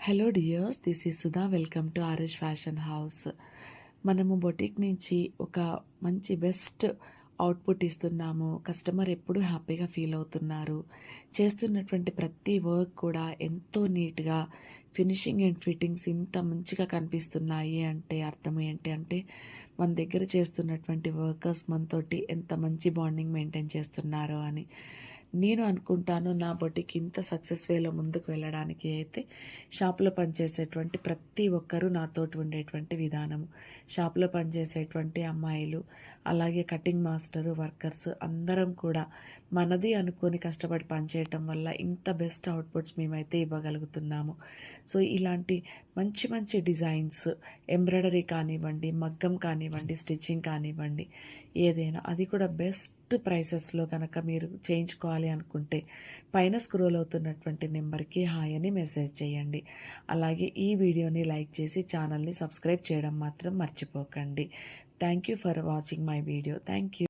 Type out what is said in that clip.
Hello dears, this is Sudha. Welcome to RS fashion house. మనము boutique నుంచి ఒక మంచి బెస్ట్ అవుట్పుట్ ఇస్తున్నాము. కస్టమర్ ఎప్పుడూ హ్యాపీగా ఫీల్ అవుతున్నారు. చేస్తున్నటువంటి ప్రతి వర్క్ కూడా ఎంతో నీట్గా ఫినిషింగ్ అండ్ ఫిట్టింగ్స్ ఇంత మంచిగా కనిపిస్తున్నాయి అంటే అర్థం ఏంటి అంటే మన దగ్గర చేస్తున్నటువంటి వర్కర్స్ మనతోటి ఎంత మంచి బాండింగ్ మెయింటైన్ చేస్తున్నారో అని నేను అనుకుంటాను. నా బొటిక్ ఇంత సక్సెస్ వేలో ముందుకు వెళ్ళడానికి అయితే షాప్లో పనిచేసేటువంటి ప్రతి ఒక్కరూ నాతోటి ఉండేటువంటి విధానము, షాప్లో పనిచేసేటువంటి అమ్మాయిలు, అలాగే కటింగ్ మాస్టరు, వర్కర్స్ అందరం కూడా మనది అనుకొని కష్టపడి పనిచేయటం వల్ల ఇంత బెస్ట్ అవుట్పుట్స్ మేమైతే ఇవ్వగలుగుతున్నాము. సో ఇలాంటి మంచి మంచి డిజైన్స్, ఎంబ్రాయిడరీ కానివ్వండి, మగ్గం కానివ్వండి, స్టిచ్చింగ్ కానివ్వండి, ఏదైనా అది కూడా బెస్ట్ ప్రైసెస్లో కనుక మీరు చేయించుకోవాలి అనుకుంటే పైన స్క్రోల్ అవుతున్నటువంటి నెంబర్కి హాయ్ అని మెసేజ్ చేయండి. అలాగే ఈ వీడియోని లైక్ చేసి ఛానల్ని సబ్స్క్రైబ్ చేయడం మాత్రం మర్చిపోకండి. Thank you for watching my video. Thank you.